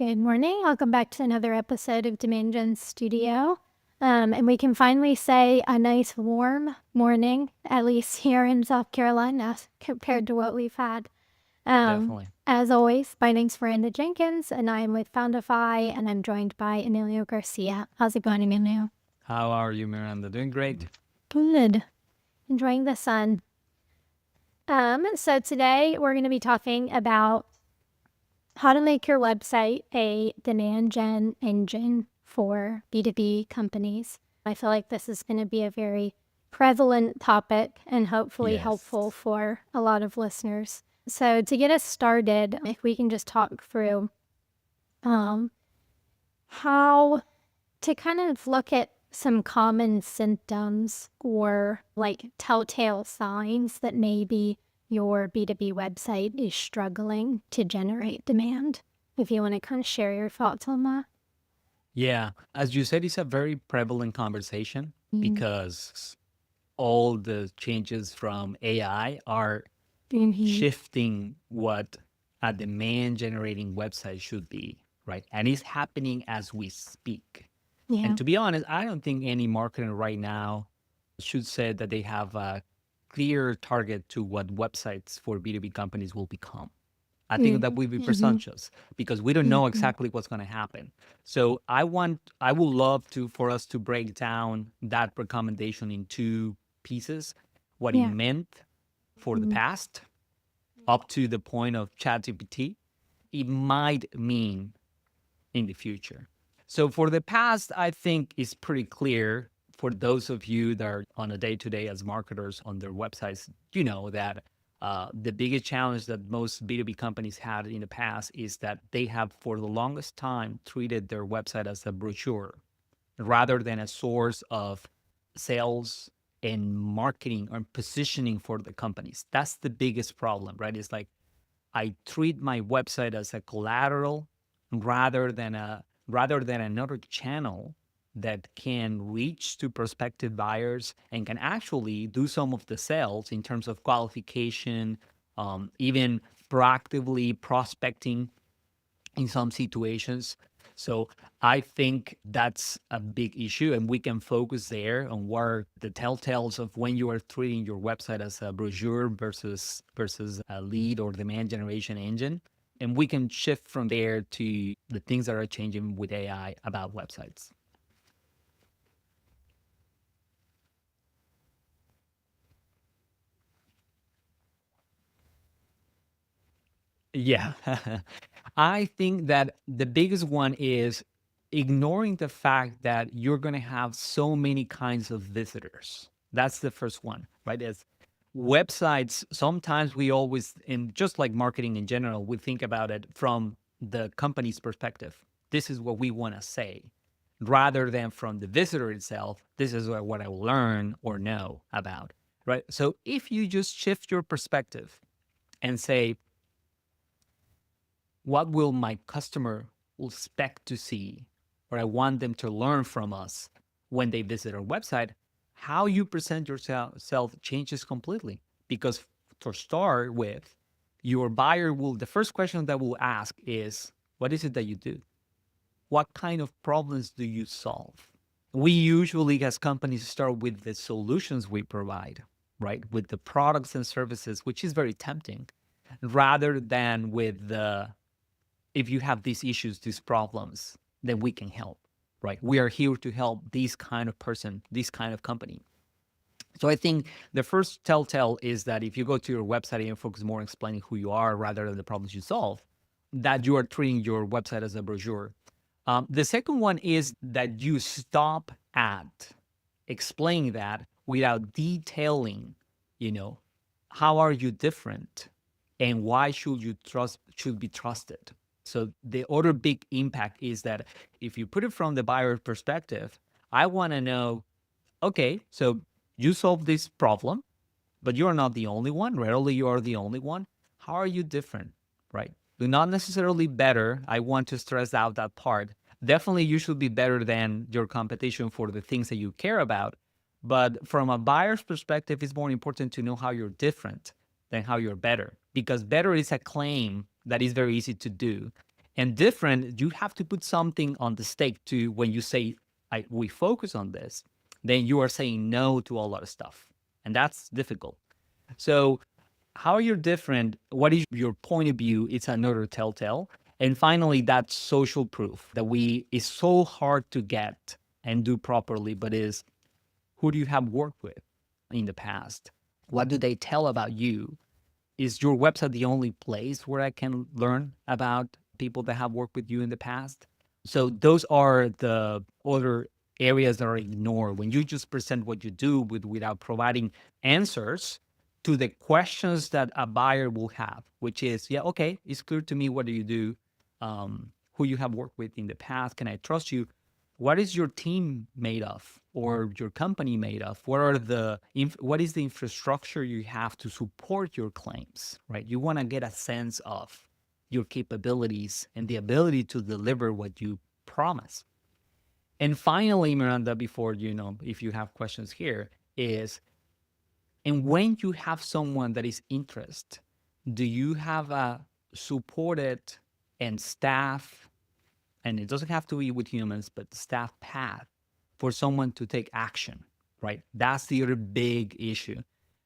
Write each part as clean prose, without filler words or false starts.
Good morning. Welcome back to another episode of Demand Gen Studio. And we can finally say a nice warm morning, at least here in South Carolina, compared to what we've had. Definitely. As always, my name's Miranda Jenkins, and I am with Foundify, and I'm joined by Emilio Garcia. How's it going, Emilio? How are you, Miranda? Doing great. Good. Enjoying the sun. So today we're going to be talking about how to make your website a demand gen engine for B2B companies. I feel like this is going to be a very prevalent topic and hopefully Yes. helpful for a lot of listeners. So to get us started, if we can just talk through how to kind of look at some common symptoms or like telltale signs that maybe your B2B website is struggling to generate demand. If you want to kind of share your thoughts on that. Yeah. As you said, it's a very prevalent conversation Mm-hmm. because all the changes from AI are Mm-hmm. shifting what a demand generating website should be, right? And it's happening as we speak. And Yeah. to be honest, I don't think any marketer right now should say that they have a clear target to what websites for B2B companies will become. I think that would be Mm-hmm. presumptuous because we don't know Mm-hmm. exactly what's going to happen. So I would love to, for us to break down that recommendation in two pieces, what it Yeah. meant for the Mm-hmm. past up to the point of ChatGPT, it might mean in the future. So for the past, I think it's pretty clear for those of you that are on a day-to-day as marketers on their websites, you know that the biggest challenge that most B2B companies had in the past is that they have for the longest time treated their website as a brochure rather than a source of sales and marketing or positioning for the companies. That's the biggest problem, right? It's like I treat my website as a collateral rather than another channel that can reach to prospective buyers and can actually do some of the sales in terms of qualification, even proactively prospecting in some situations. So I think that's a big issue, and we can focus there on what are the telltales of when you are treating your website as a brochure versus a lead or demand generation engine. And we can shift from there to the things that are changing with AI about websites. Yeah. I think that the biggest one is ignoring the fact that you're going to have so many kinds of visitors. That's the first one, right? As websites, sometimes we always, and just like marketing in general, we think about it from the company's perspective. This is what we want to say, rather than from the visitor itself. This is what I will learn or know about, right? So if you just shift your perspective and say, what will my customer will expect to see or I want them to learn from us when they visit our website, how you present yourself changes completely. Because to start with, your buyer will, the first question that will ask is, what is it that you do? What kind of problems do you solve? We usually, as companies, start with the solutions we provide, right? With the products and services, which is very tempting, rather than with the if you have these issues, these problems, then we can help, right? We are here to help this kind of person, this kind of company. So I think the first telltale is that if you go to your website and focus more on explaining who you are rather than the problems you solve, that you are treating your website as a brochure. The second one is that you stop at explaining that without detailing, you know, how are you different and why should be trusted. So the other big impact is that if you put it from the buyer perspective, I want to know, okay, so you solve this problem, but you're not the only one. Rarely you are the only one. How are you different, right? Do not necessarily better. I want to stress out that part. Definitely, you should be better than your competition for the things that you care about. But from a buyer's perspective, it's more important to know how you're different than how you're better, because better is a claim that is very easy to do. And different, you have to put something on the stake to when you say, we focus on this, then you are saying no to a lot of stuff. And that's difficult. So how you're different, what is your point of view? It's another telltale. And finally, that social proof that is so hard to get and do properly, but is who do you have worked with in the past? What do they tell about you? Is your website the only place where I can learn about people that have worked with you in the past? So those are the other areas that are ignored when you just present what you do without providing answers to the questions that a buyer will have, which is, yeah, okay, it's clear to me what do you do, who you have worked with in the past, can I trust you? What is your team made of or your company made of? What is the infrastructure you have to support your claims, right? You want to get a sense of your capabilities and the ability to deliver what you promise. And finally, Miranda, before if you have questions here, is and when you have someone that is interested, do you have a supported and staff, and it doesn't have to be with humans, but staff path for someone to take action, right? That's the other big issue.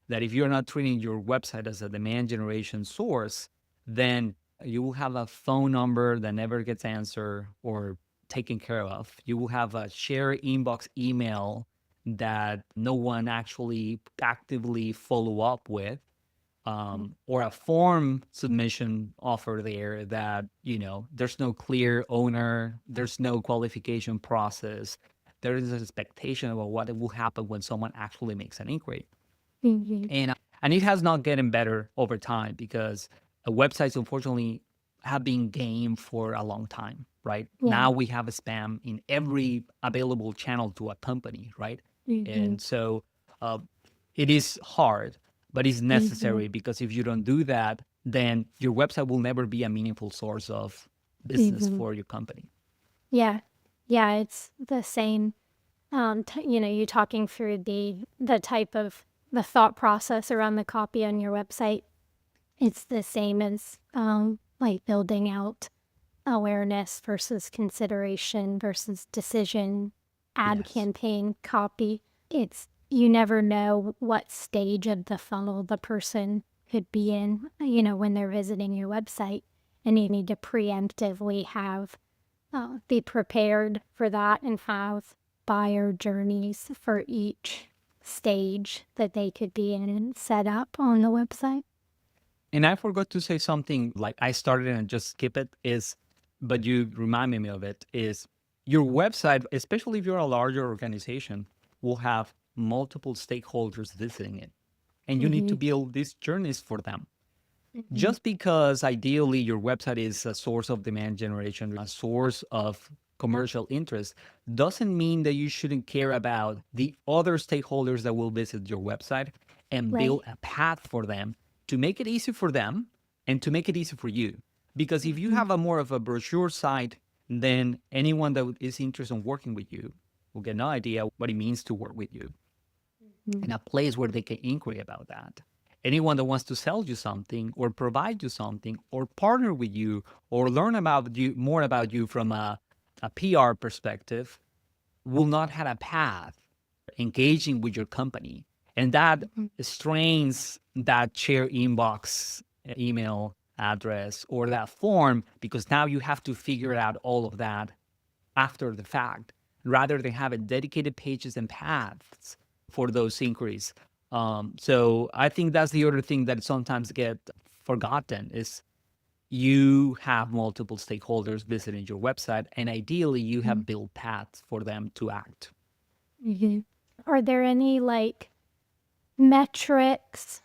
That if you're not treating your website as a demand generation source, then you will have a phone number that never gets answered or taken care of. You will have a share inbox email that no one actually actively follow up with, or a form submission offer there that there's no clear owner, there's no qualification process, there is an expectation about what will happen when someone actually makes an inquiry. Mhm. And it has not gotten better over time because websites unfortunately have been game for a long time, right? Yeah. Now we have a spam in every available channel to a company, right? And so uh, it is hard, but it's necessary because if you don't do that, then your website will never be a meaningful source of business for your company. Yeah. Yeah, it's the same. You talking through the type of the thought process around the copy on your website. It's the same as like building out awareness versus consideration versus decision, ad Yes. campaign copy. It's you never know what stage of the funnel the person could be in, when they're visiting your website, and you need to preemptively be prepared for that and have buyer journeys for each stage that they could be in and set up on the website. And I forgot to say something like I started and just skip it but you reminded me of it is your website, especially if you're a larger organization, will have multiple stakeholders visiting it. And you need to build these journeys for them. Just because ideally your website is a source of demand generation, a source of commercial interest, doesn't mean that you shouldn't care about the other stakeholders that will visit your website and Right. build a path for them to make it easy for them and to make it easy for you. Because if you have a more of a brochure site, then anyone that is interested in working with you will get no idea what it means to work with you in a place where they can inquiry about that. Anyone that wants to sell you something or provide you something or partner with you or learn about you more about you from a PR perspective will not have a path engaging with your company. And that strains that share inbox email address or that form because now you have to figure out all of that after the fact rather than having dedicated pages and paths for those inquiries. So I think that's the other thing that sometimes get forgotten is you have multiple stakeholders visiting your website and ideally you have built paths for them to act. Are there any like metrics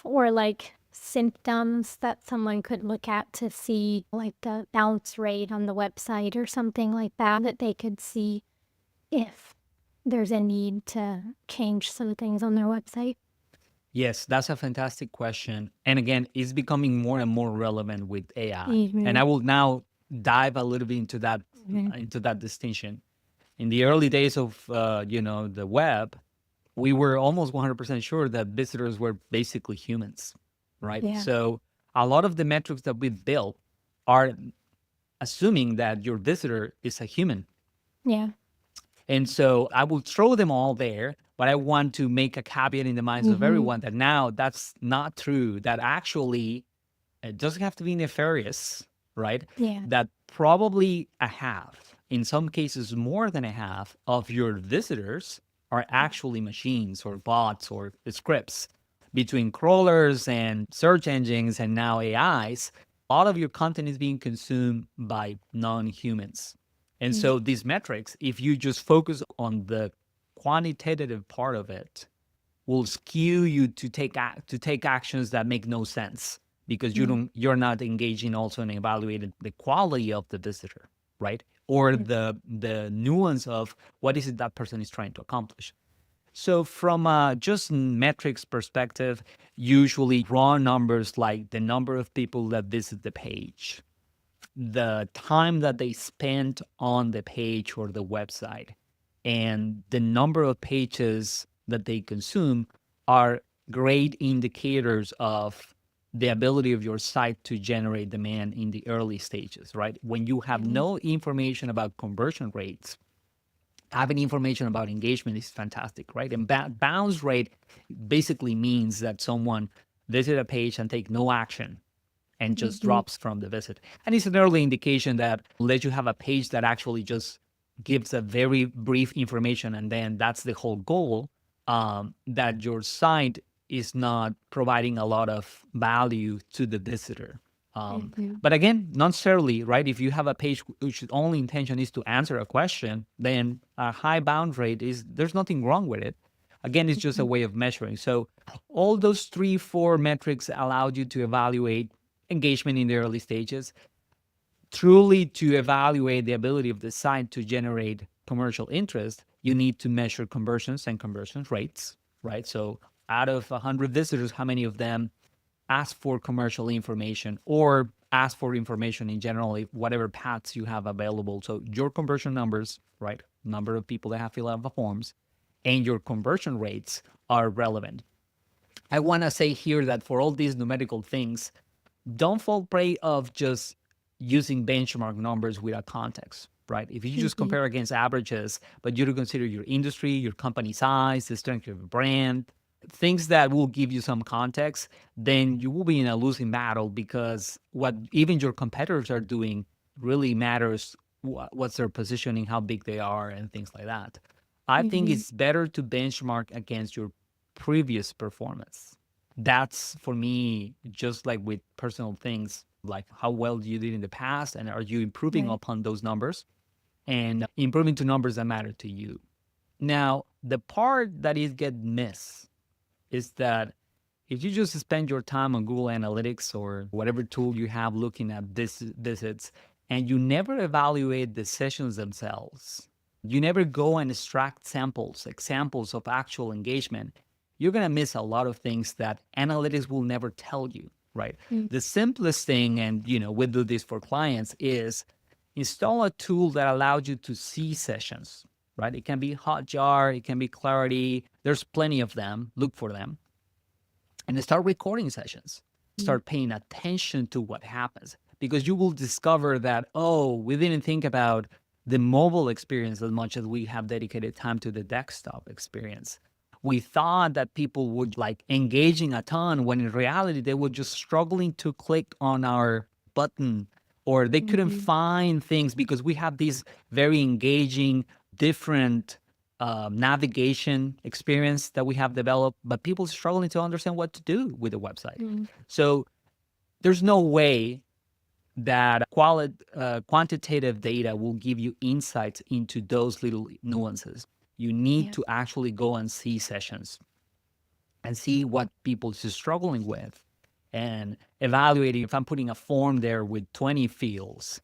or like symptoms that someone could look at to see like the bounce rate on the website or something like that they could see if there's a need to change some things on their website? Yes, that's a fantastic question. And again, it's becoming more and more relevant with AI. And Mm-hmm. I will now dive a little bit Mm-hmm. into that distinction. In the early days of the web, we were almost 100% sure that visitors were basically humans, right? Yeah. So a lot of the metrics that we've built are assuming that your visitor is a human. Yeah. And so I will throw them all there, but I want to make a caveat in the minds of Mm-hmm. everyone that now that's not true, that actually it doesn't have to be nefarious, right? Yeah. That probably a half, in some cases more than a half of your visitors are actually machines or bots or scripts. Between crawlers and search engines and now AIs, all of your content is being consumed by non-humans. And Mm. so these metrics, if you just focus on the quantitative part of it, will skew you to take actions that make no sense because Mm. you're not engaging also in evaluating the quality of the visitor, right? Or Mm. the nuance of what is it that person is trying to accomplish. So from just metrics perspective, usually raw numbers like the number of people that visit the page, the time that they spent on the page or the website, and the number of pages that they consume are great indicators of the ability of your site to generate demand in the early stages, right? When you have Mhm. no information about conversion rates, having information about engagement is fantastic, right? And bounce rate basically means that someone visit a page and take no action and just Mhm. drops from the visit. And it's an early indication that unless you have a page that actually just gives a very brief information and then that's the whole goal, that your site is not providing a lot of value to the visitor. Mhm. But again, not necessarily, right? If you have a page which only intention is to answer a question, then a high bounce rate is there's nothing wrong with it. Again, it's just a Mhm. way of measuring. So all those 3, 4 metrics allowed you to evaluate engagement in the early stages, truly to evaluate the ability of the site to generate commercial interest, you need to measure conversions and conversion rates, right? So out of 100 visitors, how many of them ask for commercial information or ask for information in general, whatever paths you have available. So your conversion numbers, right? Number of people that have filled out the forms and your conversion rates are relevant. I want to say here that for all these numerical things, don't fall prey of just using benchmark numbers without context, right? If you just Mhm. compare against averages, but you don't consider your industry, your company size, the strength of your brand, things that will give you some context, then you will be in a losing battle because what even your competitors are doing really matters what's their positioning, how big they are, and things like that. I think Mhm. it's better to benchmark against your previous performance. That's for me, just like with personal things, like how well you did in the past, and are you improving Right. upon those numbers and improving to numbers that matter to you. Now, the part that is get missed is that if you just spend your time on Google Analytics or whatever tool you have looking at this visits, and you never evaluate the sessions themselves, you never go and extract samples, examples of actual engagement, you're going to miss a lot of things that analytics will never tell you, right? Mm. The simplest thing, and we do this for clients, is install a tool that allows you to see sessions, right? It can be Hotjar, it can be Clarity. There's plenty of them. Look for them and start recording sessions. Mm. Start paying attention to what happens because you will discover that, oh, we didn't think about the mobile experience as much as we have dedicated time to the desktop experience. We thought that people would like engaging a ton when in reality they were just struggling to click on our button or they couldn't Mhm. find things because we have these very engaging, different navigation experience that we have developed, but people struggling to understand what to do with the website. Mm. So there's no way that quantitative data will give you insights into those little nuances. You need Yeah. to actually go and see sessions and see what people is struggling with and evaluating if I'm putting a form there with 20 fields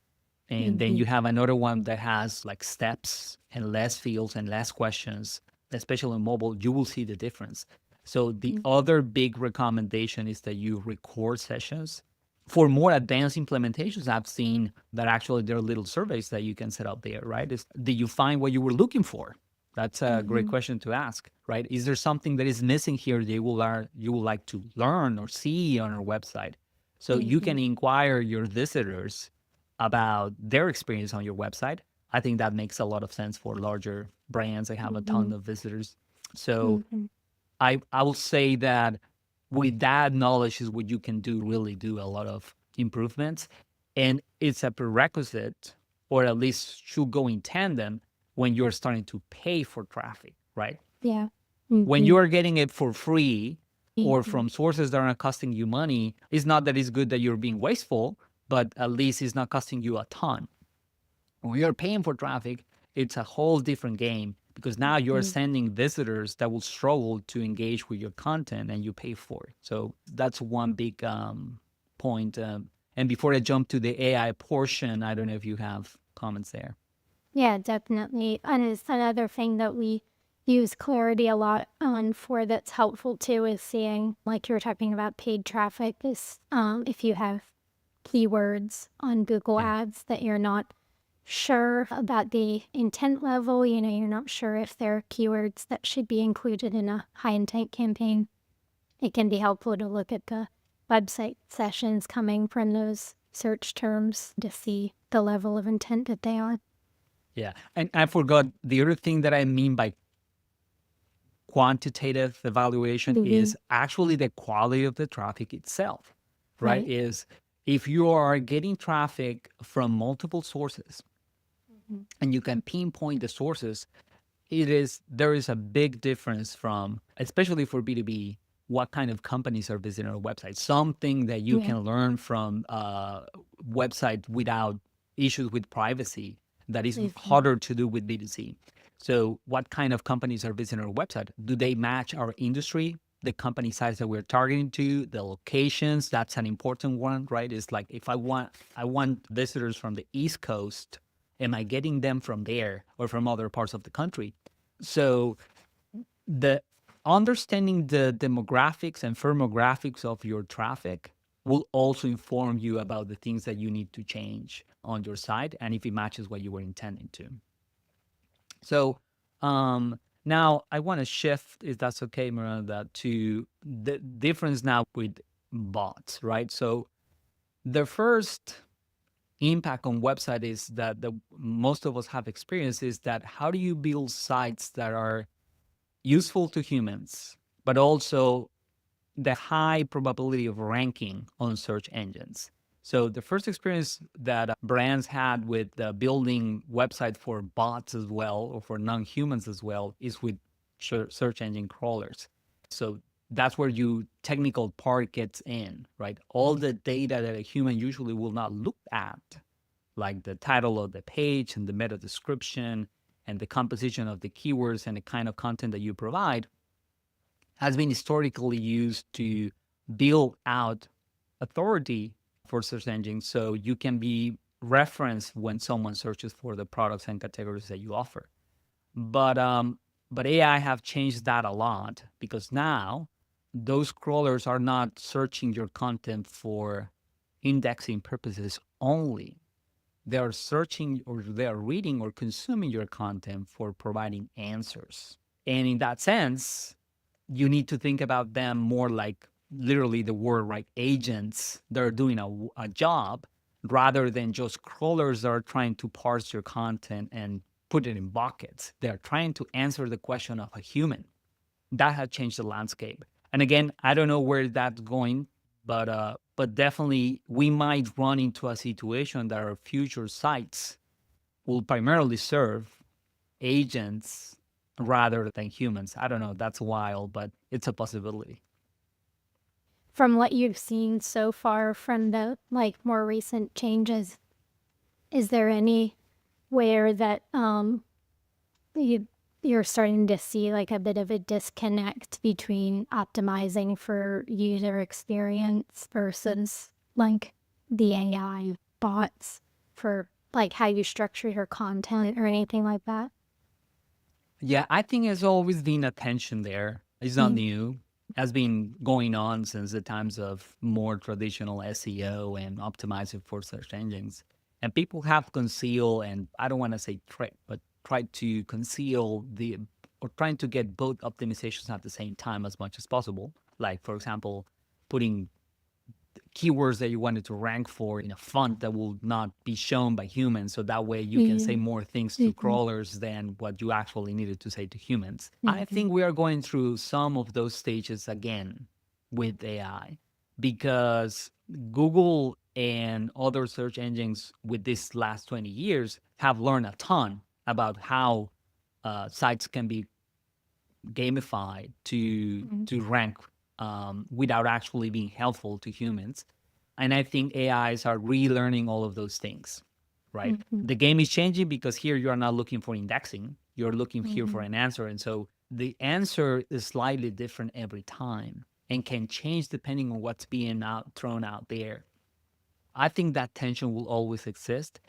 and then Mhm. you have another one that has like steps and less fields and less questions, especially on mobile, you will see the difference. So the Mm. other big recommendation is that you record sessions. For more advanced implementations, I've seen that actually there are little surveys that you can set up there, right? Did you find what you were looking for? That's a great Mhm. question to ask, right? Is there something that is missing here that you would like to learn or see on our website? So you can Mhm. inquire your visitors about their experience on your website. I think that makes a lot of sense for larger brands that have a ton of visitors. So Mm-hmm. I will say that with that knowledge is what you can really do a lot of improvements. And it's a prerequisite, or at least should go in tandem when you're starting to pay for traffic, right? Yeah. When Mm-hmm. you're getting it for free or from sources that aren't costing you money, it's not that it's good that you're being wasteful, but at least it's not costing you a ton. When you're paying for traffic, it's a whole different game because now you're Mm-hmm. sending visitors that will struggle to engage with your content and you pay for it. So that's one big point. And before I jump to the AI portion, I don't know if you have comments there. Yeah, definitely. And it's another thing that we use Clarity a lot on for that's helpful too is seeing, like you were talking about paid traffic, is if you have keywords on Google Yeah. Ads that you're not sure about the intent level, you're not sure if they're keywords that should be included in a high intent campaign. It can be helpful to look at the website sessions coming from those search terms to see the level of intent that they are. Yeah. And I forgot the other thing that I mean by quantitative evaluation Mm-hmm. is actually the quality of the traffic itself, right? Right. Is if you are getting traffic from multiple sources Mm-hmm. and you can pinpoint the sources, there is a big difference from, especially for B2B, what kind of companies are visiting our website. Something that you Yeah. can learn from website without issues with privacy that is Mm-hmm. harder to do with B2C. So what kind of companies are visiting our website? Do they match our industry? The company size that we're targeting to, the locations, that's an important one, right? It's like if I want visitors from the East Coast, am I getting them from there or from other parts of the country? So the understanding the demographics and firmographics of your traffic will also inform you about the things that you need to change on your site and if it matches what you were intending to. So now I want to shift, if that's okay, Miranda, to the difference now with bots, right? So the first impact on website is that the most of us have experienced is that how do you build sites that are useful to humans, but also the high probability of ranking on search engines. So the first experience that brands had with building website for bots as well, or for non-humans as well, is with search engine crawlers. So that's where you technical part gets in, right? All the data that a human usually will not look at, like the title of the page and the meta description and the composition of the keywords and the kind of content that you provide, has been historically used to build out authority for search engines so you can be referenced when someone searches for the products and categories that you offer. But but AI have changed that a lot because now those crawlers are not searching your content for indexing purposes only. They are searching or they are reading or consuming your content for providing answers. And in that sense, you need to think about them more like literally the word, right? Agents that are doing a job rather than just crawlers that are trying to parse your content and put it in buckets. They're trying to answer the question of a human. That has changed the landscape. And again, I don't know where that's going, but definitely we might run into a situation that our future sites will primarily serve agents rather than humans. I don't know. That's wild, but it's a possibility. From what you've seen so far from the more recent changes, is there any where that you you're starting to see like a bit of a disconnect between optimizing for user experience versus like the AI bots for like how you structure your content or anything like that? Yeah, I think there's always been a tension there. It's not Mm. new. Has been going on since the times of more traditional SEO and optimizing for search engines. And people have concealed, and I don't want to say trick, but try to conceal or trying to get both optimizations at the same time as much as possible. Like, for example, putting keywords that you wanted to rank for in a font that will not be shown by humans. So that way you can say more things to crawlers than what you actually needed to say to humans. I think we are going through some of those stages again with AI because Google and other search engines with this last 20 years have learned a ton about how sites can be gamified to rank without actually being helpful to humans. And I think AIs are relearning all of those things, right? The game is changing because here you are not looking for indexing. You're looking here for an answer. And so the answer is slightly different every time and can change depending on what's being thrown out there. I think that tension will always exist.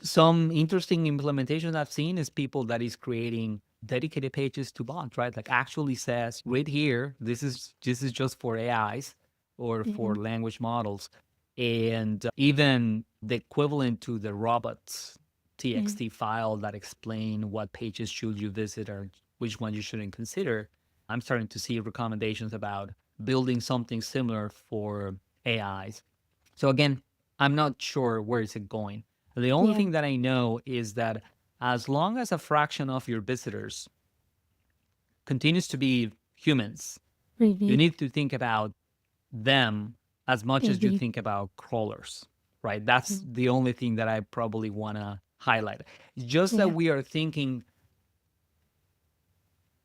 Some interesting implementations I've seen is people that is creating dedicated pages to bots, right? Like actually says right here, this is just for AIs or for language models. And even the equivalent to the robots txt file that explain what pages should you visit or which one you shouldn't consider. I'm starting to see recommendations about building something similar for AIs. So again, I'm not sure where is it going. The only thing that I know is that as long as a fraction of your visitors continues to be humans, you need to think about them as much as you think about crawlers, right? That's the only thing that I probably want to highlight. It's just that we are thinking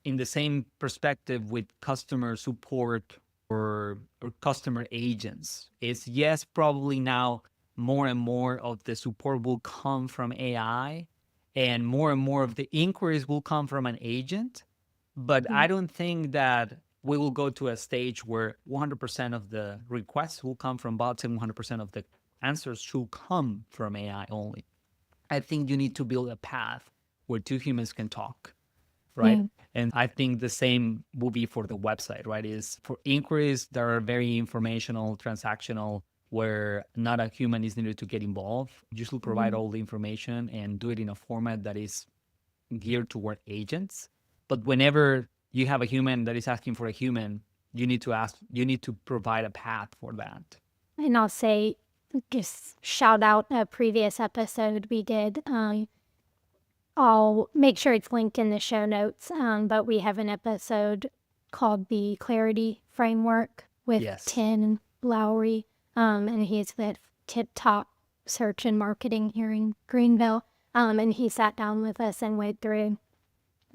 in the same perspective with customer support or customer agents. Is yes, probably now more and more of the support will come from AI and more of the inquiries will come from an agent. But I don't think that we will go to a stage where 100% of the requests will come from bots and 100% of the answers should come from AI only. I think you need to build a path where two humans can talk, right? And I think the same will be for the website, right? Is for inquiries that are very informational, transactional, where not a human is needed to get involved. You should provide all the information and do it in a format that is geared toward agents. But whenever you have a human that is asking for a human, you need to provide a path for that. And I'll say, just shout out a previous episode we did. I'll make sure it's linked in the show notes. But we have an episode called the Clarity Framework with Tim Lowry. And he's the tip top search and marketing here in Greenville. And he sat down with us and went through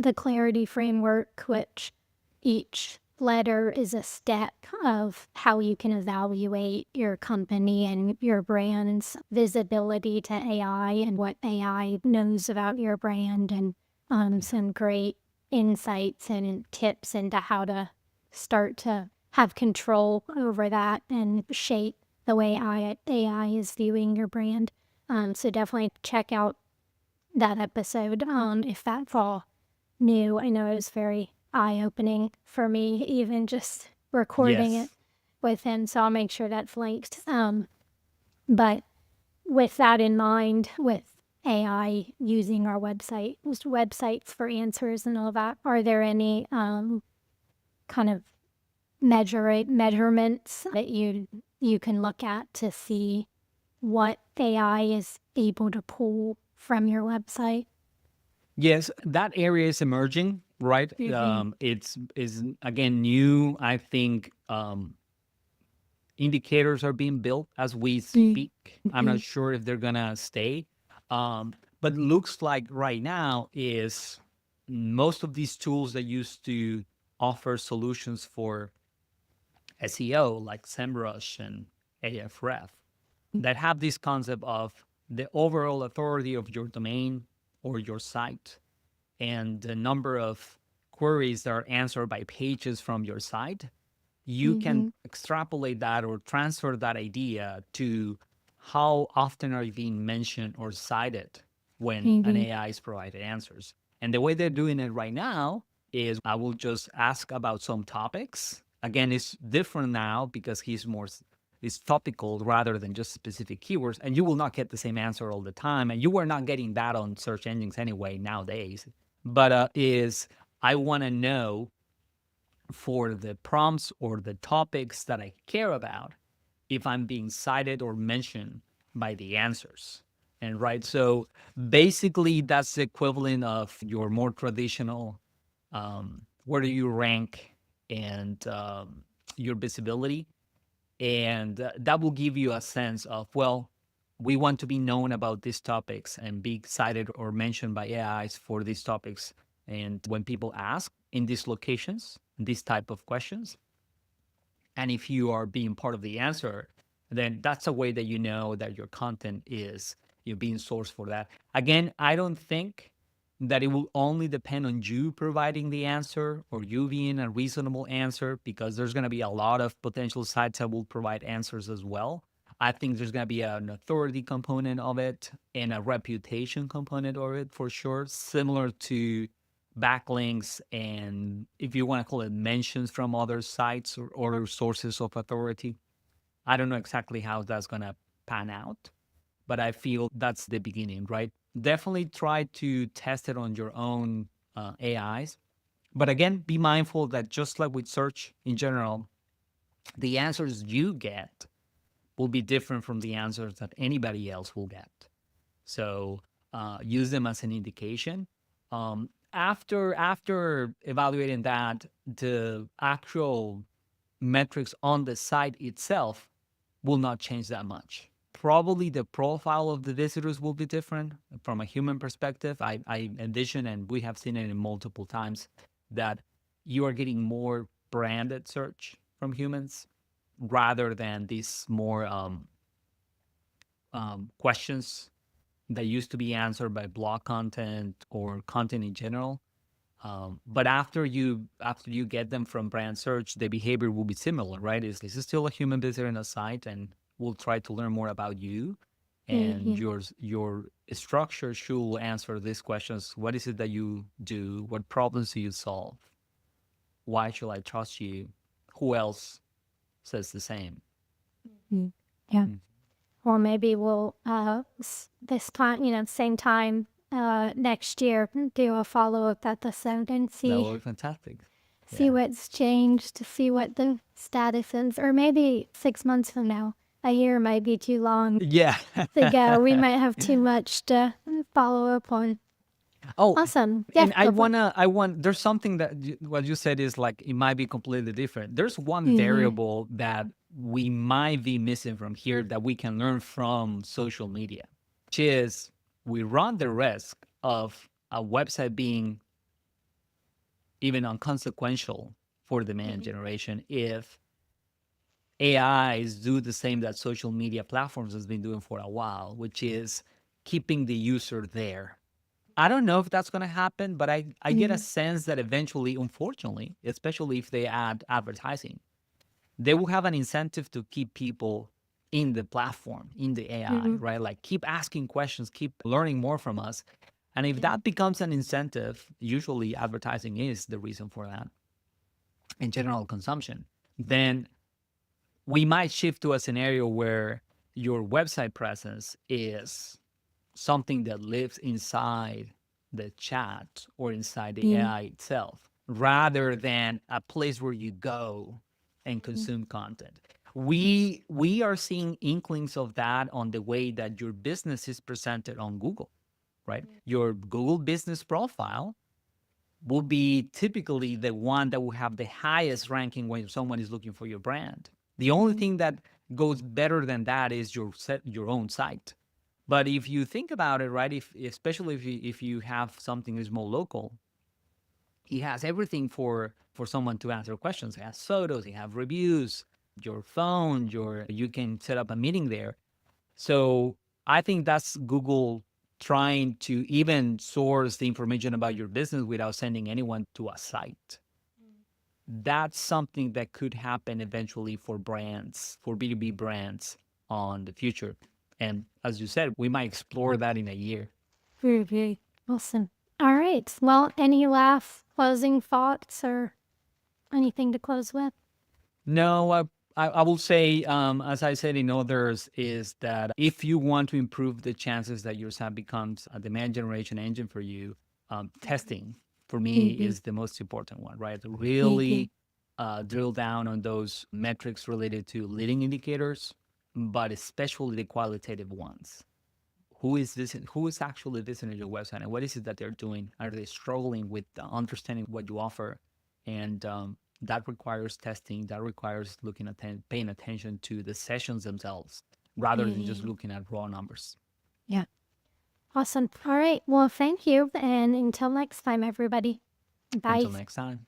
the Clarity Framework, which each letter is a step of how you can evaluate your company and your brand's visibility to AI and what AI knows about your brand, and some great insights and tips into how to start to have control over that and shape the way AI is viewing your brand. So definitely check out that episode if that's all new. I know it was very eye-opening for me, even just recording it with him. So I'll make sure that's linked. But with that in mind, with AI using our websites for answers and all that, are there any kind of measurements that you can look at to see what AI is able to pull from your website? Yes, that area is emerging, right? It's is again new. I think indicators are being built as we speak. I'm not sure if they're gonna stay, but looks like right now is most of these tools that used to offer solutions for SEO, like SEMrush and Ahrefs, that have this concept of the overall authority of your domain or your site and the number of queries that are answered by pages from your site, you can extrapolate that or transfer that idea to how often are you being mentioned or cited when an AI is provided answers. And the way they're doing it right now is I will just ask about some topics. Again, it's different now because is topical rather than just specific keywords, and you will not get the same answer all the time. And you are not getting that on search engines anyway nowadays. But I want to know for the prompts or the topics that I care about, if I'm being cited or mentioned by the answers. And right, so basically that's the equivalent of your more traditional where do you rank and your visibility. And that will give you a sense of, well, we want to be known about these topics and be cited or mentioned by AIs for these topics. And when people ask in these locations, these type of questions, and if you are being part of the answer, then that's a way that you know that your content is you're being sourced for that. Again, I don't think that it will only depend on you providing the answer or you being a reasonable answer, because there's going to be a lot of potential sites that will provide answers as well. I think there's going to be an authority component of it and a reputation component of it for sure, similar to backlinks and, if you want to call it, mentions from other sites or other sources of authority. I don't know exactly how that's going to pan out, but I feel that's the beginning, right? Definitely try to test it on your own AIs. But again, be mindful that just like with search in general, the answers you get will be different from the answers that anybody else will get. So use them as an indication. After evaluating that, the actual metrics on the site itself will not change that much. Probably the profile of the visitors will be different from a human perspective. I envision, and we have seen it in multiple times, that you are getting more branded search from humans rather than these more questions that used to be answered by blog content or content in general. But after you get them from brand search, the behavior will be similar, right? Is this is still a human visitor in a site, and we'll try to learn more about you, and Mhm. your structure should answer these questions. What is it that you do? What problems do you solve? Why should I trust you? Who else says the same? Mm. Yeah. Mm. Or maybe we'll this time, same time next year, do a follow up episode and That see would be fantastic. see Yeah. what's changed, to see what the status is, or maybe 6 months from now. A year might be too long Yeah. to go. We might have too much to follow up on. Oh, Awesome. Yeah, and I go for it. wanna, I want. There's something that what you said is like it might be completely different. There's one Mm-hmm. variable that we might be missing from here that we can learn from social media, which is we run the risk of a website being even unconsequential for demand generation if AIs do the same that social media platforms has been doing for a while, which is keeping the user there. I don't know if that's going to happen, but I get a Mm-hmm. sense that eventually, unfortunately, especially if they add advertising, they will have an incentive to keep people in the platform, in the AI, Mm-hmm. right? Like keep asking questions, keep learning more from us. And if that becomes an incentive, usually advertising is the reason for that in general consumption, then we might shift to a scenario where your website presence is something that lives inside the chat or inside the Mm-hmm. AI itself, rather than a place where you go and consume content. We are seeing inklings of that on the way that your business is presented on Google, right? Your Google business profile will be typically the one that will have the highest ranking when someone is looking for your brand. The only thing that goes better than that is your own site. But if you think about it, right, if especially if you have something that's more local, he has everything for someone to answer questions. He has photos, he have reviews, your phone, your you can set up a meeting there. So I think that's Google trying to even source the information about your business without sending anyone to a site. That's something that could happen eventually for brands, for B2B brands on the future. And as you said, we might explore that in a year. Mm-hmm. Awesome. All right. Well, any last closing thoughts or anything to close with? No, I will say, as I said in others, is that if you want to improve the chances that your site becomes a demand generation engine for you, testing for me Mm-hmm. is the most important one, right? Mm-hmm. Really drill down on those metrics related to leading indicators, but especially the qualitative ones. Who is this? Who is actually visiting your website, and what is it that they're doing? Are they struggling with understanding what you offer? And that requires testing. That requires paying attention to the sessions themselves, rather than just looking at raw numbers. Yeah. Awesome. All right. Well, thank you. And until next time, everybody. Bye. Until next time.